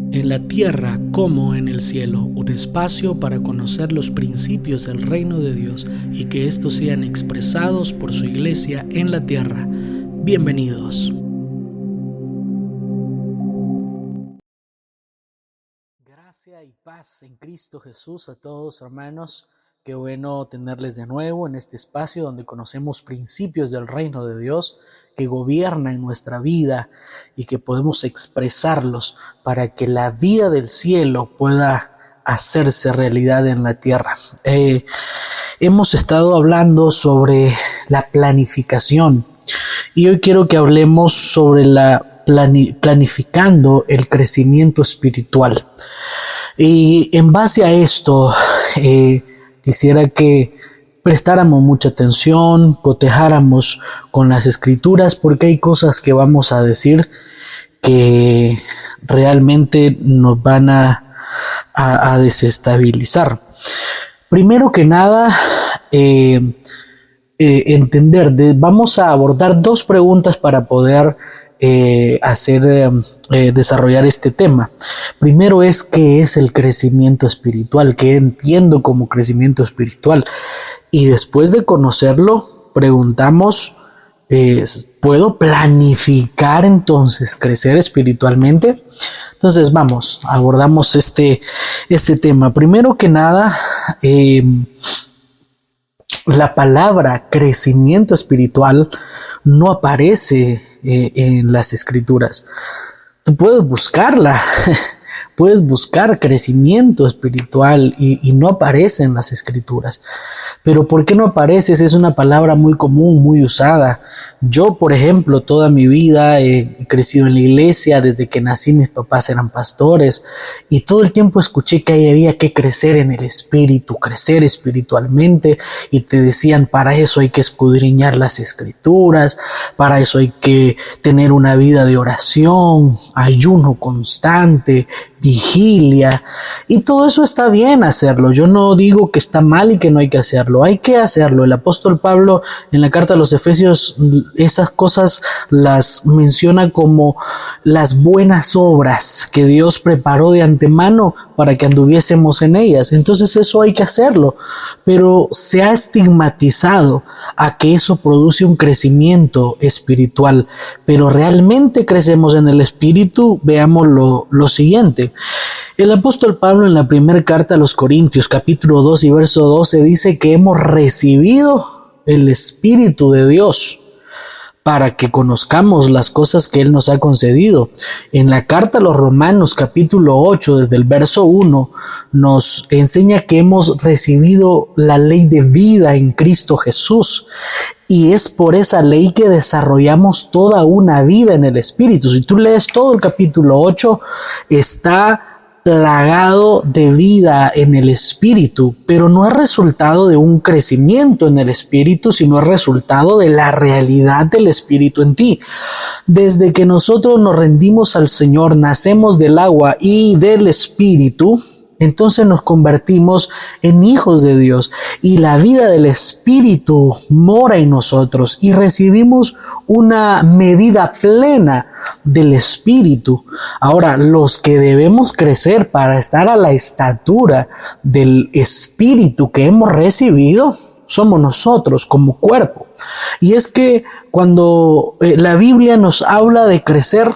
En la tierra como en el cielo, un espacio para conocer los principios del reino de Dios y que estos sean expresados por su iglesia en la tierra. Bienvenidos. Gracia y paz en Cristo Jesús a todos, hermanos. Qué bueno tenerles de nuevo en este espacio donde conocemos principios del reino de Dios que gobiernan nuestra vida y que podemos expresarlos para que la vida del cielo pueda hacerse realidad en la tierra. Hemos estado hablando sobre la planificación y hoy quiero que hablemos sobre la planificando el crecimiento espiritual. Y en base a esto, quisiera que prestáramos mucha atención, cotejáramos con las escrituras, porque hay cosas que vamos a decir que realmente nos van a desestabilizar. Primero que nada, vamos a abordar dos preguntas para poder desarrollar este tema. Primero es ¿qué es el crecimiento espiritual? ¿Qué entiendo como crecimiento espiritual? Y después de conocerlo, preguntamos, ¿puedo planificar entonces crecer espiritualmente? Entonces abordamos este tema. Primero que nada, la palabra crecimiento espiritual no aparece en las escrituras. Tú puedes buscarla, puedes buscar crecimiento espiritual y no aparece en las escrituras. Pero ¿por qué no aparece? Es una palabra muy común, muy usada. Yo, por ejemplo, toda mi vida he crecido en la iglesia. Desde que nací mis papás eran pastores y todo el tiempo escuché que ahí había que crecer en el espíritu, crecer espiritualmente, y te decían para eso hay que escudriñar las escrituras, para eso hay que tener una vida de oración, ayuno constante, vigilia, y todo eso está bien hacerlo. Yo no digo que está mal y que no hay que hacerlo. Hay que hacerlo. El apóstol Pablo en la carta a los Efesios esas cosas las menciona como las buenas obras que Dios preparó de antemano para que anduviésemos en ellas. Entonces eso hay que hacerlo, pero se ha estigmatizado a que eso produce un crecimiento espiritual. Pero realmente crecemos en el espíritu. Veamos lo siguiente. El apóstol Pablo en la primera carta a los Corintios, capítulo 2 y verso 12, dice que hemos recibido el Espíritu de Dios para que conozcamos las cosas que Él nos ha concedido. En la carta a los Romanos, capítulo 8, desde el verso 1, nos enseña que hemos recibido la ley de vida en Cristo Jesús. Y es por esa ley que desarrollamos toda una vida en el Espíritu. Si tú lees todo el capítulo 8, está plagado de vida en el Espíritu, pero no es resultado de un crecimiento en el Espíritu, sino es resultado de la realidad del Espíritu en ti. Desde que nosotros nos rendimos al Señor, nacemos del agua y del Espíritu, entonces nos convertimos en hijos de Dios y la vida del Espíritu mora en nosotros y recibimos una medida plena del Espíritu. Ahora, los que debemos crecer para estar a la estatura del Espíritu que hemos recibido somos nosotros como cuerpo. Y es que cuando la Biblia nos habla de crecer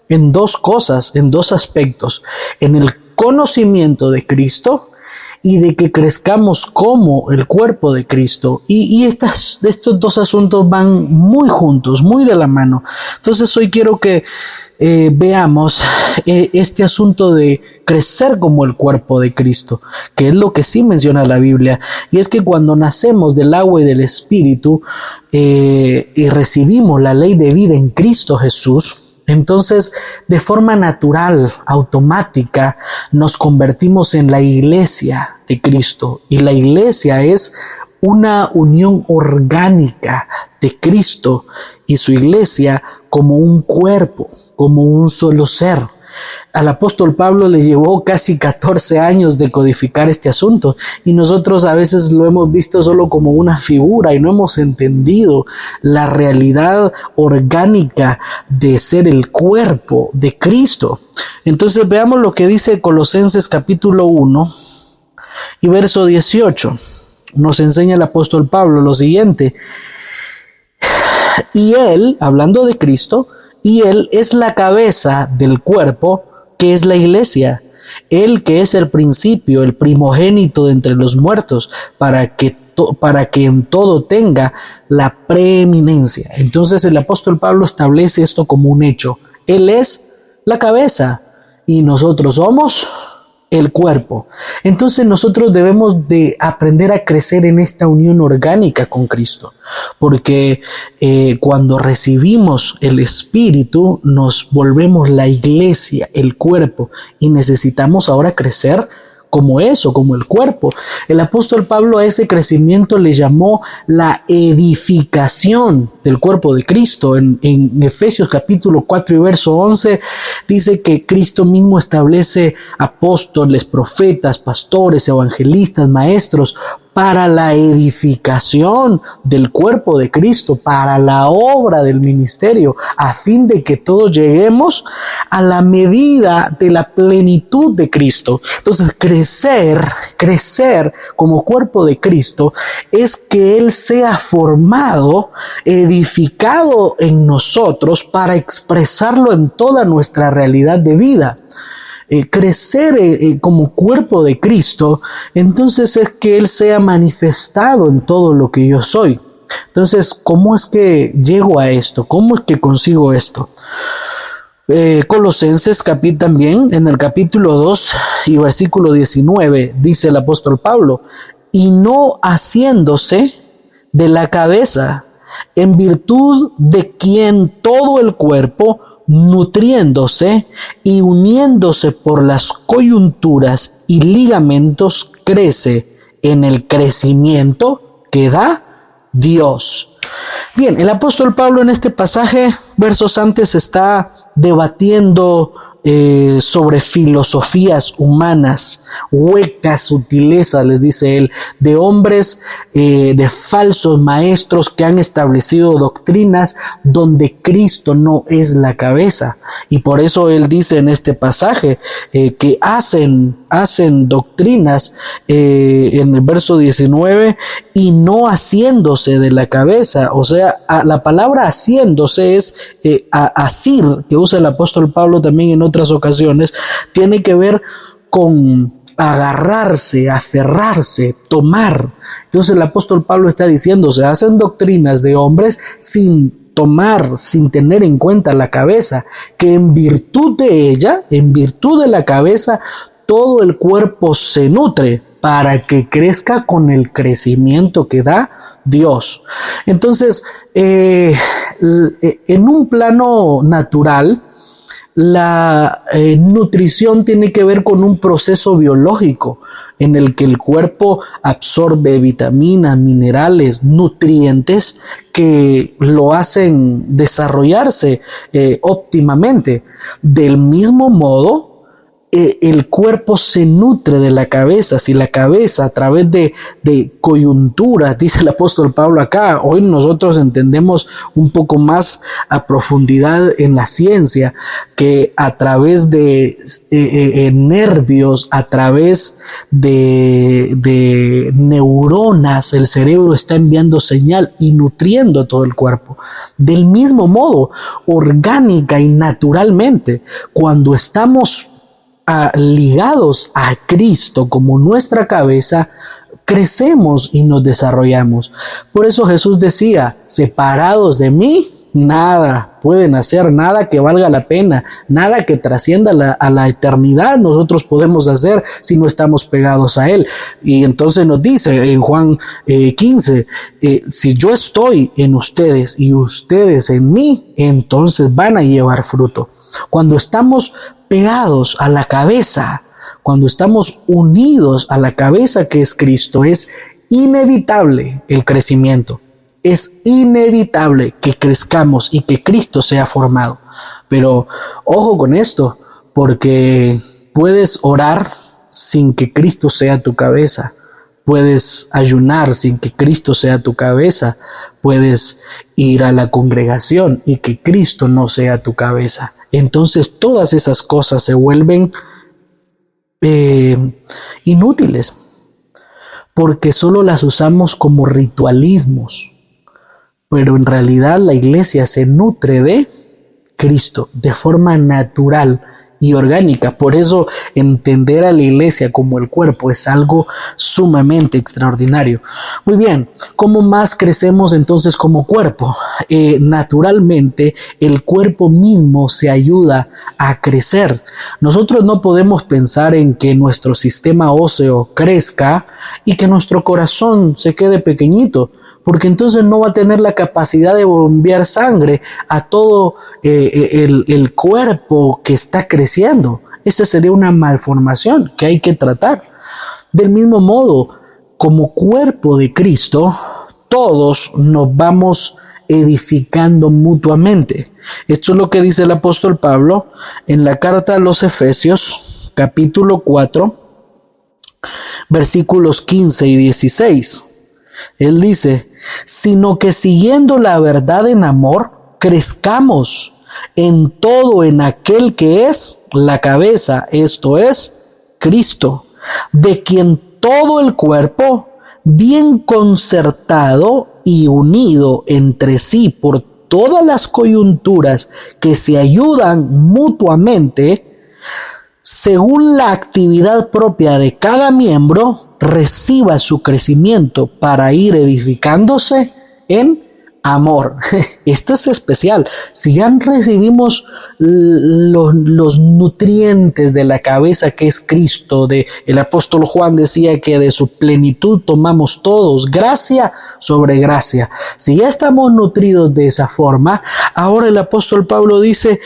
en dos cosas, en dos aspectos, en el conocimiento de Cristo y de que crezcamos como el cuerpo de Cristo. Y estos dos asuntos van muy juntos, muy de la mano. Entonces hoy quiero que veamos este asunto de crecer como el cuerpo de Cristo, que es lo que sí menciona la Biblia. Y es que cuando nacemos del agua y del Espíritu y recibimos la ley de vida en Cristo Jesús, entonces, de forma natural, automática, nos convertimos en la iglesia de Cristo. Y la iglesia es una unión orgánica de Cristo y su iglesia como un cuerpo, como un solo ser. Al apóstol Pablo le llevó casi 14 años de codificar este asunto y nosotros a veces lo hemos visto solo como una figura y no hemos entendido la realidad orgánica de ser el cuerpo de Cristo. Entonces veamos lo que dice Colosenses capítulo 1 y verso 18. Nos enseña el apóstol Pablo lo siguiente: y él, hablando de Cristo, y él es la cabeza del cuerpo, que es la iglesia. Él que es el principio, el primogénito de entre los muertos, para que en todo tenga la preeminencia. Entonces el apóstol Pablo establece esto como un hecho. Él es la cabeza y nosotros somos el cuerpo. Entonces nosotros debemos de aprender a crecer en esta unión orgánica con Cristo, porque cuando recibimos el Espíritu nos volvemos la iglesia, el cuerpo, y necesitamos ahora crecer como eso, como el cuerpo. El apóstol Pablo a ese crecimiento le llamó la edificación del cuerpo de Cristo. En Efesios capítulo 4 y verso 11 dice que Cristo mismo establece apóstoles, profetas, pastores, evangelistas, maestros, para la edificación del cuerpo de Cristo, para la obra del ministerio, a fin de que todos lleguemos a la medida de la plenitud de Cristo. Entonces, crecer como cuerpo de Cristo es que Él sea formado, edificado en nosotros para expresarlo en toda nuestra realidad de vida. Crecer como cuerpo de Cristo, entonces es que Él sea manifestado en todo lo que yo soy. Entonces, ¿cómo es que llego a esto? ¿Cómo es que consigo esto? Colosenses también en el capítulo 2 y versículo 19 dice el apóstol Pablo: y no haciéndose de la cabeza, en virtud de quien todo el cuerpo, nutriéndose y uniéndose por las coyunturas y ligamentos, crece en el crecimiento que da Dios. Bien, el apóstol Pablo en este pasaje, versos antes, está debatiendo sobre filosofías humanas, huecas sutilezas, les dice él, de hombres, de falsos maestros que han establecido doctrinas donde Cristo no es la cabeza. Y por eso él dice en este pasaje que hacen doctrinas en el verso 19 y no haciéndose de la cabeza. O sea, la palabra haciéndose es asir, que usa el apóstol Pablo también en otras ocasiones, tiene que ver con agarrarse, aferrarse, tomar. Entonces el apóstol Pablo está diciendo, se hacen doctrinas de hombres sin tomar, sin tener en cuenta la cabeza, que en virtud de ella, en virtud de la cabeza, todo el cuerpo se nutre para que crezca con el crecimiento que da Dios. Entonces, en un plano natural, la nutrición tiene que ver con un proceso biológico en el que el cuerpo absorbe vitaminas, minerales, nutrientes que lo hacen desarrollarse óptimamente. Del mismo modo, el cuerpo se nutre de la cabeza. Si la cabeza a través de coyunturas, dice el apóstol Pablo acá, hoy nosotros entendemos un poco más a profundidad en la ciencia que a través de nervios, a través de neuronas, el cerebro está enviando señal y nutriendo todo el cuerpo. Del mismo modo, orgánica y naturalmente, cuando estamos ligados a Cristo como nuestra cabeza, crecemos y nos desarrollamos. Por eso Jesús decía, separados de mí, nada pueden hacer, nada que valga la pena, nada que trascienda a la eternidad nosotros podemos hacer si no estamos pegados a Él. Y entonces nos dice en Juan 15, si yo estoy en ustedes y ustedes en mí, entonces van a llevar fruto. Cuando estamos pegados a la cabeza, cuando estamos unidos a la cabeza que es Cristo, es inevitable el crecimiento. Es inevitable que crezcamos y que Cristo sea formado. Pero ojo con esto, porque puedes orar sin que Cristo sea tu cabeza. Puedes ayunar sin que Cristo sea tu cabeza. Puedes ir a la congregación y que Cristo no sea tu cabeza. entonces todas esas cosas se vuelven inútiles, porque solo las usamos como ritualismos. Pero en realidad la iglesia se nutre de Cristo de forma natural y orgánica. Por eso entender a la iglesia como el cuerpo es algo sumamente extraordinario. Muy bien, ¿cómo más crecemos entonces como cuerpo? Naturalmente, el cuerpo mismo se ayuda a crecer. Nosotros no podemos pensar en que nuestro sistema óseo crezca y que nuestro corazón se quede pequeñito, porque entonces no va a tener la capacidad de bombear sangre a todo el cuerpo que está creciendo. Esa sería una malformación que hay que tratar. Del mismo modo, como cuerpo de Cristo, todos nos vamos edificando mutuamente. Esto es lo que dice el apóstol Pablo en la carta a los Efesios, capítulo 4, versículos 15 y 16. Él dice: sino que siguiendo la verdad en amor, crezcamos en todo en aquel que es la cabeza, esto es, Cristo, de quien todo el cuerpo, bien concertado y unido entre sí por todas las coyunturas que se ayudan mutuamente, según la actividad propia de cada miembro, reciba su crecimiento para ir edificándose en amor. Esto es especial. Si ya recibimos los nutrientes de la cabeza que es Cristo, el apóstol Juan decía que de su plenitud tomamos todos, gracia sobre gracia. Si ya estamos nutridos de esa forma, ahora el apóstol Pablo dice,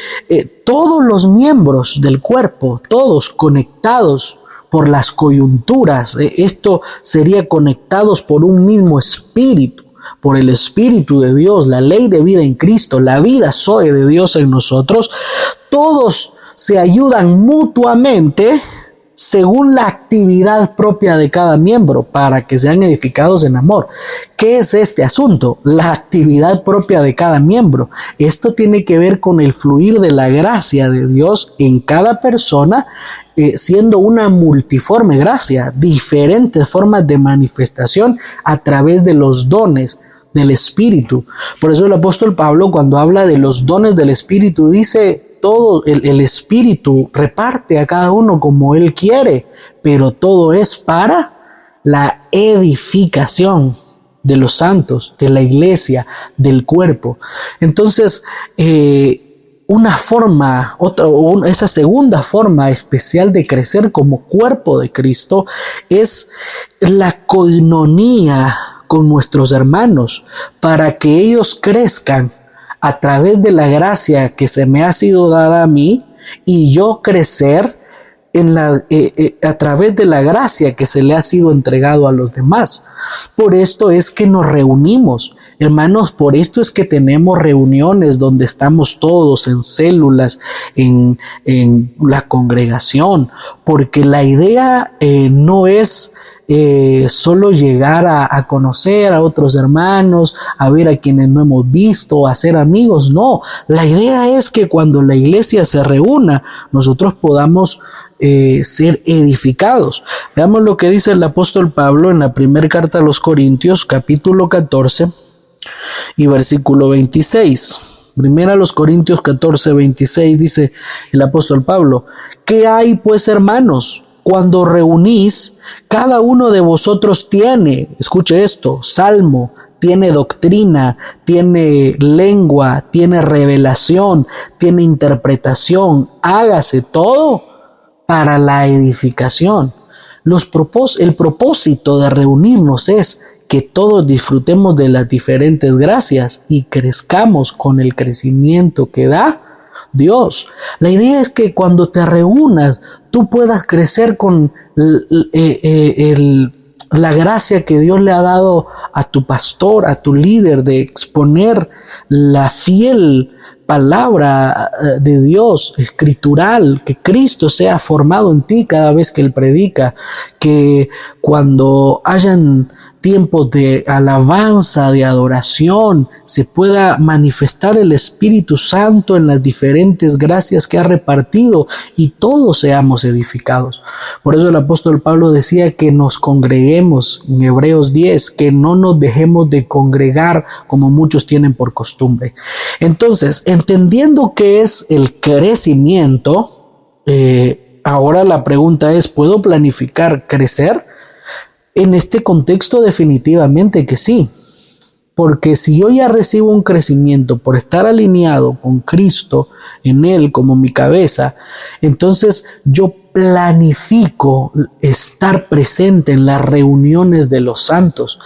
todos los miembros del cuerpo, todos conectados por las coyunturas, esto sería conectados por un mismo espíritu, por el Espíritu de Dios, la ley de vida en Cristo, la vida Zoe de Dios en nosotros, todos se ayudan mutuamente según la actividad propia de cada miembro para que sean edificados en amor. ¿Qué es este asunto? La actividad propia de cada miembro. Esto tiene que ver con el fluir de la gracia de Dios en cada persona, siendo una multiforme gracia, diferentes formas de manifestación a través de los dones del Espíritu. Por eso el apóstol Pablo, cuando habla de los dones del Espíritu, dice: todo el Espíritu reparte a cada uno como Él quiere, pero todo es para la edificación de los santos, de la iglesia, del cuerpo. Entonces, esa segunda forma especial de crecer como cuerpo de Cristo es la koinonía con nuestros hermanos, para que ellos crezcan a través de la gracia que se me ha sido dada a mí y yo crecer a través de la gracia que se le ha sido entregado a los demás. Por esto es que nos reunimos, hermanos, por esto es que tenemos reuniones donde estamos todos en células, en la congregación, porque la idea no es solo llegar a conocer a otros hermanos, a ver a quienes no hemos visto, a ser amigos. No, la idea es que cuando la iglesia se reúna, nosotros podamos ser edificados. Veamos lo que dice el apóstol Pablo en la primera carta a los Corintios, capítulo 14 y versículo 26. Primera a los Corintios 14, 26 dice el apóstol Pablo: ¿qué hay pues, hermanos? Cuando reunís, cada uno de vosotros tiene, escuche esto, salmo, tiene doctrina, tiene lengua, tiene revelación, tiene interpretación. Hágase todo para la edificación. El propósito de reunirnos es que todos disfrutemos de las diferentes gracias y crezcamos con el crecimiento que da Dios. La idea es que cuando te reúnas, tú puedas crecer con la gracia que Dios le ha dado a tu pastor, a tu líder, de exponer la fiel palabra de Dios escritural, que Cristo sea formado en ti cada vez que Él predica, que cuando hayan tiempos de alabanza, de adoración, se pueda manifestar el Espíritu Santo en las diferentes gracias que ha repartido y todos seamos edificados. Por eso el apóstol Pablo decía que nos congreguemos en Hebreos 10, que no nos dejemos de congregar como muchos tienen por costumbre. Entonces, entendiendo qué es el crecimiento, ahora la pregunta es, ¿puedo planificar crecer? En este contexto definitivamente que sí, porque si yo ya recibo un crecimiento por estar alineado con Cristo, en Él como mi cabeza, entonces yo planifico estar presente en las reuniones de los santos.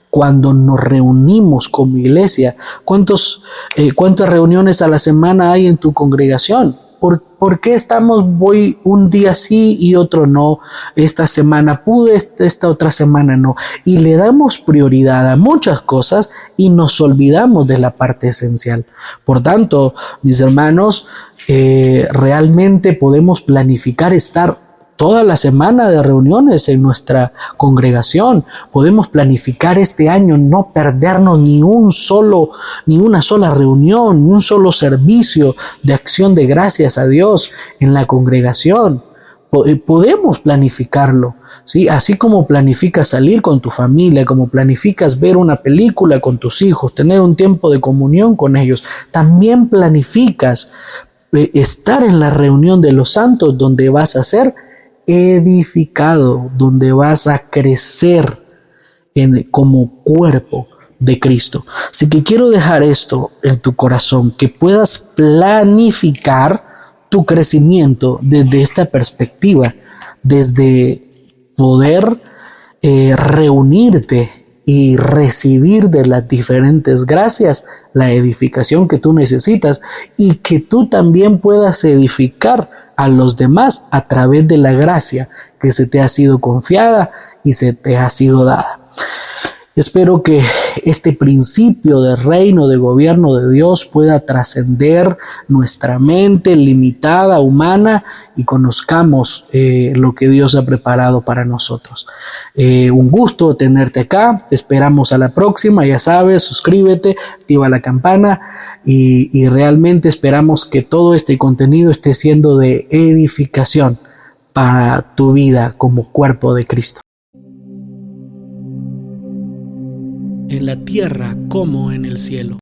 Cuando nos reunimos como iglesia, ¿cuántas reuniones a la semana hay en tu congregación? ¿Por qué voy un día sí y otro no? Esta semana pude, esta otra semana no. Y le damos prioridad a muchas cosas y nos olvidamos de la parte esencial. Por tanto, mis hermanos, realmente podemos planificar estar toda la semana de reuniones en nuestra congregación. Podemos planificar este año no perdernos ni una sola reunión, ni un solo servicio de acción de gracias a Dios en la congregación. Podemos planificarlo, ¿sí? Así como planificas salir con tu familia, como planificas ver una película con tus hijos, tener un tiempo de comunión con ellos, también planificas estar en la reunión de los santos donde vas a ser edificado, donde vas a crecer como cuerpo de Cristo. Así que quiero dejar esto en tu corazón, que puedas planificar tu crecimiento desde esta perspectiva, desde poder reunirte y recibir de las diferentes gracias la edificación que tú necesitas y que tú también puedas edificar a los demás a través de la gracia que se te ha sido confiada y se te ha sido dada. Espero que este principio de reino, de gobierno de Dios pueda trascender nuestra mente limitada, humana, y conozcamos lo que Dios ha preparado para nosotros. Un gusto tenerte acá, te esperamos a la próxima, ya sabes, suscríbete, activa la campana y realmente esperamos que todo este contenido esté siendo de edificación para tu vida como cuerpo de Cristo. En la tierra como en el cielo.